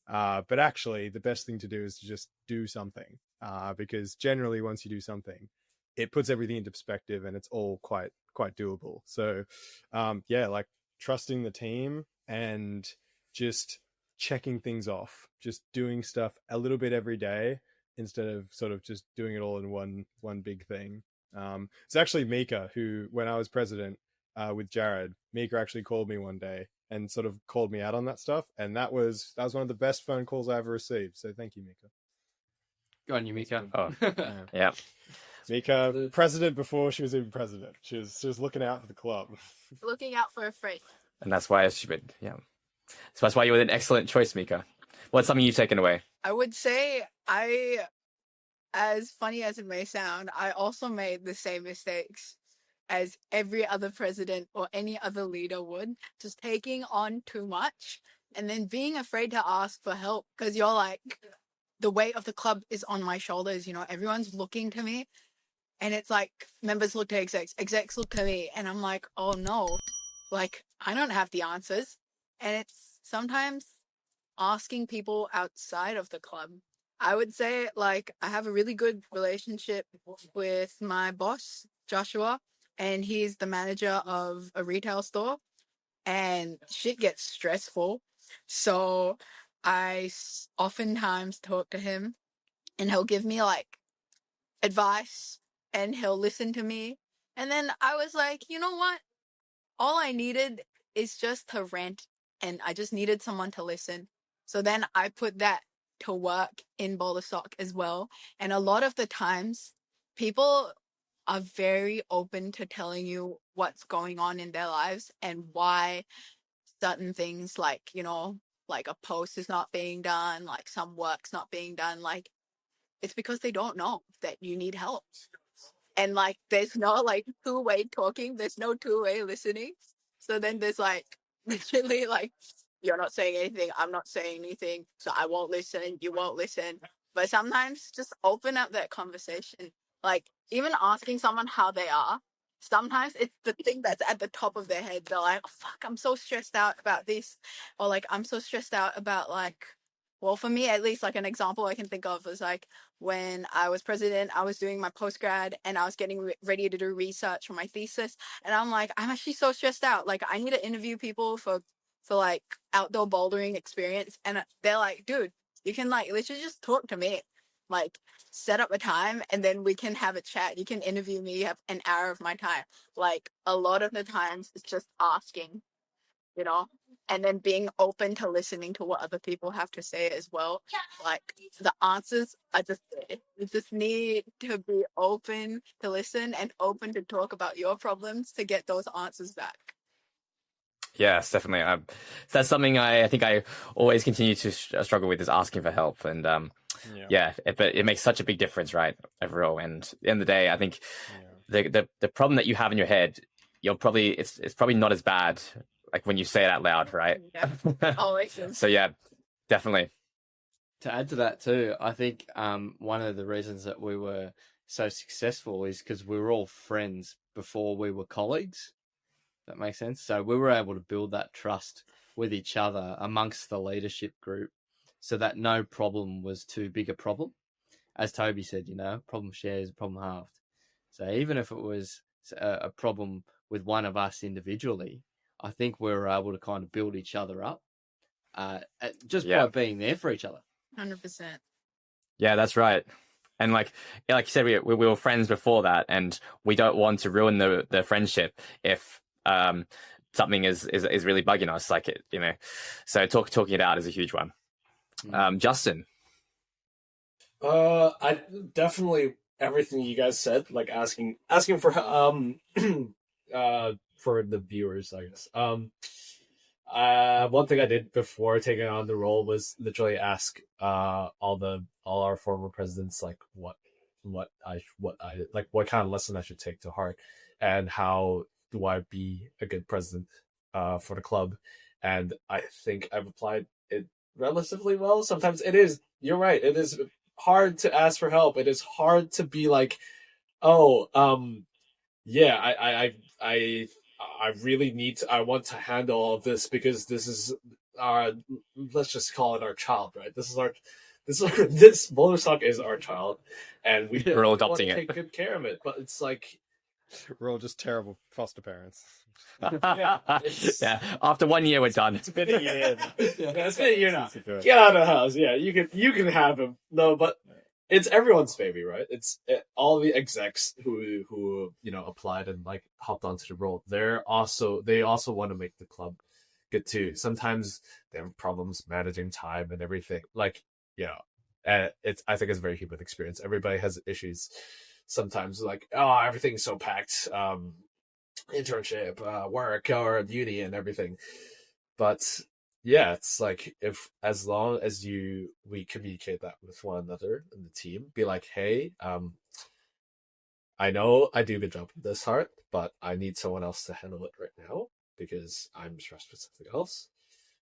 But actually, the best thing to do is to just do something, because generally, once you do something, it puts everything into perspective, and it's all quite doable. So, yeah, like trusting the team and just checking things off, just doing stuff a little bit every day instead of sort of just doing it all in one big thing. It's actually Mika who, when I was president with Jarrad, Mika actually called me one day and sort of called me out on that stuff, and that was one of the best phone calls I ever received. So thank you, Mika. Go on, you, Mika. Oh, Yeah. yeah. Mika, president before she was even president. She was looking out for the club. Looking out for a friend. And that's why she would, yeah. So that's why you were an excellent choice, Mika. What's something you've taken away? I would say as funny as it may sound, I also made the same mistakes as every other president or any other leader would, just taking on too much and then being afraid to ask for help because you're like, the weight of the club is on my shoulders, everyone's looking to me. And it's like members look to execs look to me, and I'm like, oh no, like I don't have the answers. And it's sometimes asking people outside of the club. I would say, like, I have a really good relationship with my boss, Joshua, and he's the manager of a retail store, and shit gets stressful. So oftentimes talk to him, and he'll give me like advice, and he'll listen to me. And then I was like, you know what? All I needed is just to rant, and I just needed someone to listen. So then I put that to work in Boulder Sock as well. And a lot of the times, people are very open to telling you what's going on in their lives and why certain things, like, like a post is not being done, like some work's not being done. Like, it's because they don't know that you need help. And like, there's no like two-way talking. There's no two-way listening. So then there's like, literally like, you're not saying anything. I'm not saying anything. So I won't listen. You won't listen. But sometimes just open up that conversation. Like even asking someone how they are. Sometimes it's the thing that's at the top of their head. They're like, oh, fuck, I'm so stressed out about this. Or like, I'm so stressed out about like, well, for me, at least, like an example I can think of was like when I was president, I was doing my postgrad and I was getting ready to do research for my thesis. And I'm like, I'm actually so stressed out. Like, I need to interview people for like outdoor bouldering experience. And they're like, dude, you can like literally just talk to me. Like, set up a time and then we can have a chat. You can interview me. You have an hour of my time. Like, a lot of the times it's just asking, and then being open to listening to what other people have to say as well. Like the answers are just there. You just need to be open to listen and open to talk about your problems to get those answers back. Yes, definitely. That's something I think I always continue to struggle with, is asking for help. And but it makes such a big difference, right, overall. And at the end of the day, I think the problem that you have in your head, it's probably not as bad like when you say it out loud, right? Yeah. Always. So yeah, definitely. To add to that too, I think one of the reasons that we were so successful is because we were all friends before we were colleagues. That makes sense. So we were able to build that trust with each other amongst the leadership group, so that no problem was too big a problem. As Tobi said, problem shared is problem halved. So even if it was a problem with one of us individually, I think we were able to kind of build each other up just by being there for each other. 100%. Yeah, that's right. And like you said, we were friends before that, and we don't want to ruin the friendship if something is really bugging us, like it, So talking it out is a huge one. Justin. I definitely everything you guys said, like asking for for the viewers, I guess. One thing I did before taking on the role was literally ask all our former presidents like what kind of lesson I should take to heart, and how do I be a good president for the club. And I think I've applied it relatively well. Sometimes you're right, it is hard to ask for help. It is hard to be like, I really I want to handle all of this because this is let's just call it our child, right? This boulder sock is our child, and We're all want to adopting it. take good care of it. But it's like, We're all just terrible foster parents. Yeah. After 1 year, we're done. It's been a year. it's been a year now. Since you do it. Get out of the house. Yeah, you can have him. No, but it's everyone's baby, right? All the execs who applied and like hopped onto the role. They also want to make the club good too. Sometimes they have problems managing time and everything. Like, I think it's a very human experience. Everybody has issues. Sometimes like, oh, everything's so packed. Internship, work, or duty, and everything. But yeah, it's like as long as we communicate that with one another in the team, be like, hey, I know I do a good job with this part, but I need someone else to handle it right now because I'm stressed with something else.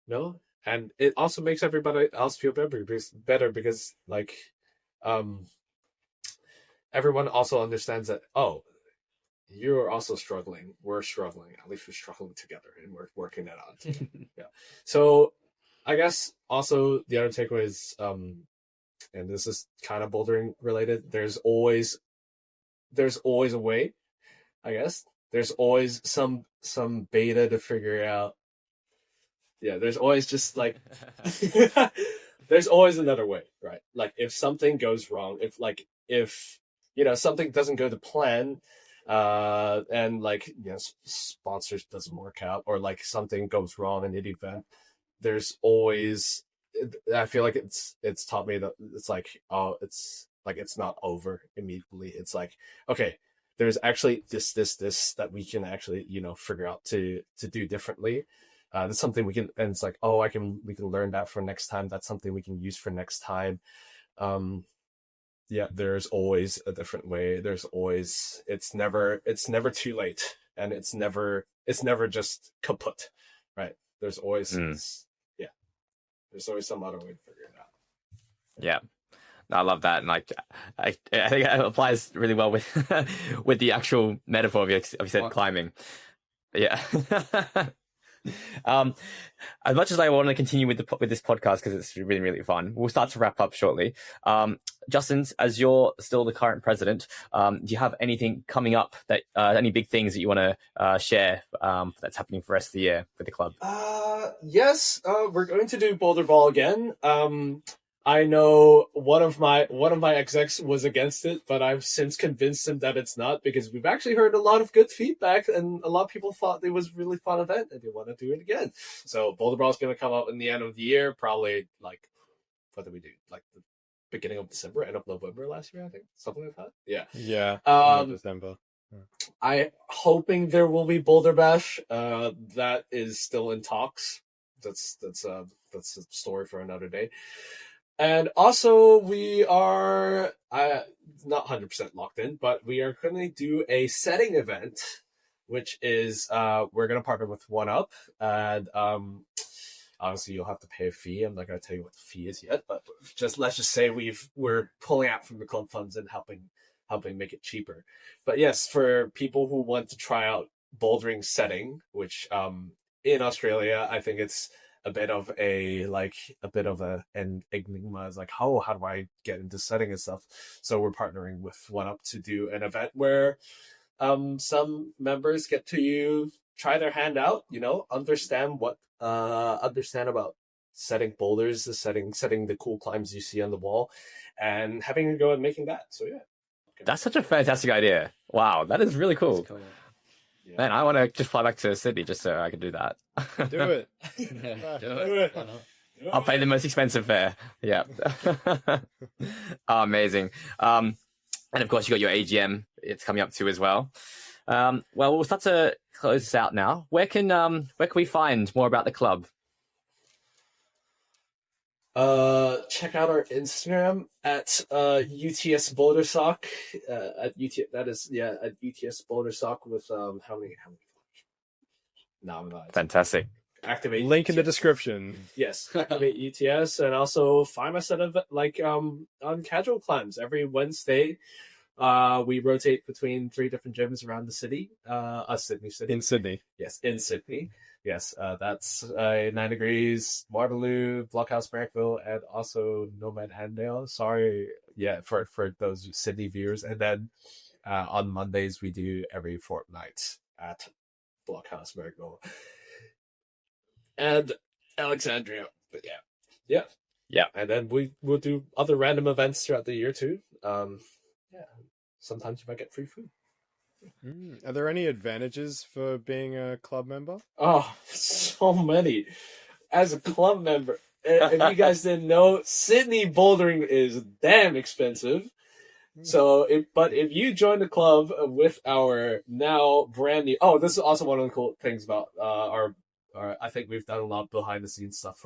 No, and it also makes everybody else feel better because like, everyone also understands that, oh, you're also struggling. We're struggling. At least we're struggling together, and we're working it out. Yeah. So, I guess also the other takeaway is, and this is kind of bouldering related. There's always a way. I guess there's always some beta to figure out. Yeah. There's always just like, there's always another way, right? Like if something goes wrong, if something doesn't go to plan. And like, sponsors doesn't work out or like something goes wrong in the event, there's always, I feel like it's taught me that it's like, oh, it's like, it's not over immediately. It's like, okay, there's actually this that we can actually, figure out to do differently. That's something we can, and it's like, oh, we can learn that for next time. That's something we can use for next time. Yeah, there's always a different way. There's always, it's never too late, and it's never just kaput, right? There's always, there's always some other way to figure it out. Yeah, I love that, and like I think it applies really well with with the actual metaphor of you said climbing. Yeah. As much as I want to continue with this podcast because it's really, really fun, we'll start to wrap up shortly. Justin, as you're still the current president, do you have anything coming up that any big things that you want to share that's happening for the rest of the year with the club? Yes, we're going to do Boulder Ball again. I know one of my execs was against it, but I've since convinced him that it's not, because we've actually heard a lot of good feedback and a lot of people thought it was a really fun event and they want to do it again. So Boulder Ball is going to come out in the end of the year, probably like, what did we do? Like the beginning of December, end of November last year, I think, something like that. Yeah. Yeah. December. I'm hoping there will be Boulder Bash. That is still in talks. That's a story for another day. And also, we are not 100% locked in, but we are going to do a setting event, which is we're going to partner with One Up, and obviously you'll have to pay a fee. I'm not going to tell you what the fee is yet, but let's just say we're pulling out from the club funds and helping make it cheaper. But yes, for people who want to try out bouldering setting, which in Australia, I think it's a bit of an enigma. Is like, how do I get into setting and stuff? So we're partnering with One Up to do an event where some members get to try their hand out, understand about setting boulders, setting the cool climbs you see on the wall, and having a go at making that. So yeah. That's such a fantastic idea. Wow, that is really cool. Yeah. Man, I want to just fly back to Sydney just so I can do that. Do it. Do it. Why not? I'll pay the most expensive fare. Yeah. Amazing. And of course, you got your AGM. It's coming up too as well. Well, we'll start to close this out now. Where can we find more about the club? Check out our Instagram at UTS Boulder Sock. At UTS Boulder Sock with how many? No, I'm not. Fantastic. Activate link UTS. In the description. Yes, activate UTS, and also find us at on casual climbs every Wednesday. We rotate between 3 different gyms around the city. Sydney City. In Sydney. Yes, in Sydney. Yes, that's 9 Degrees, Waterloo, Blockhouse Marrickville, and also Nomad Handale. Sorry, yeah, for those Sydney viewers. And then on Mondays we do every fortnight at Blockhouse Marrickville and Alexandria. But yeah. And then we'll do other random events throughout the year too. Yeah, sometimes you might get free food. Are there any advantages for being a club member? Oh, so many. As a club member, if you guys didn't know, Sydney bouldering is damn expensive. So, if you join the club with our now brand new, this is also one of the cool things about our I think we've done a lot behind the scenes stuff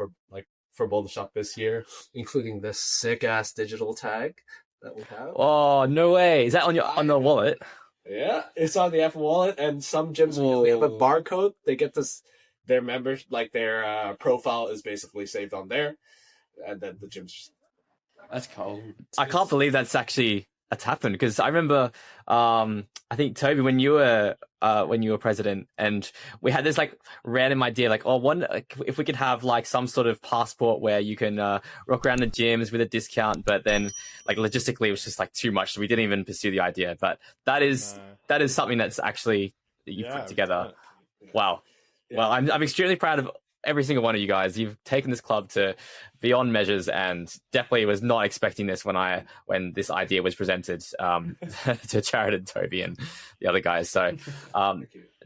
for Boulder Shop this year, including this sick ass digital tag that we have. Oh, no way! Is that on the wallet? Yeah, it's on the Apple Wallet, and some gyms because they have a barcode. They get this. Their members, their profile is basically saved on there, and then the gyms. That's cold. I can't believe that's happened, because I remember, I think Tobi, when you were president, and we had this random idea, if we could have some sort of passport where you can rock around the gyms with a discount, but then logistically it was just too much, so we didn't even pursue the idea. But that is something that's actually you put together. Wow. Yeah. Well, I'm extremely proud of every single one of you guys. You've taken this club to beyond measures, and definitely was not expecting this when this idea was presented to Jarrad and Tobi and the other guys. So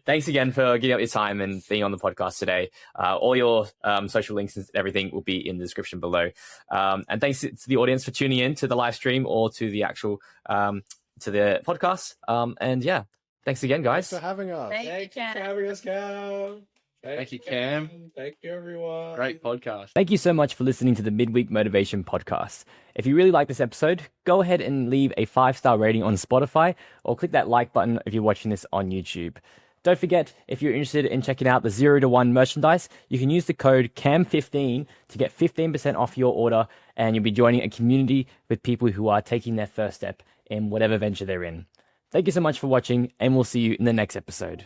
thanks again for giving up your time and being on the podcast today. All your social links and everything will be in the description below. And thanks to the audience for tuning in to the live stream or to the actual to the podcast. And yeah, thanks again, guys. Thanks for having us. Thank you, for having us, Cam. Thank you, Cam. Thank you, everyone. Great podcast. Thank you so much for listening to the Midweek Motivation Podcast. If you really like this episode, go ahead and leave a 5-star rating on Spotify, or click that like button if you're watching this on YouTube. Don't forget, if you're interested in checking out the 0 to 1 merchandise, you can use the code CAM15 to get 15% off your order, and you'll be joining a community with people who are taking their first step in whatever venture they're in. Thank you so much for watching, and we'll see you in the next episode.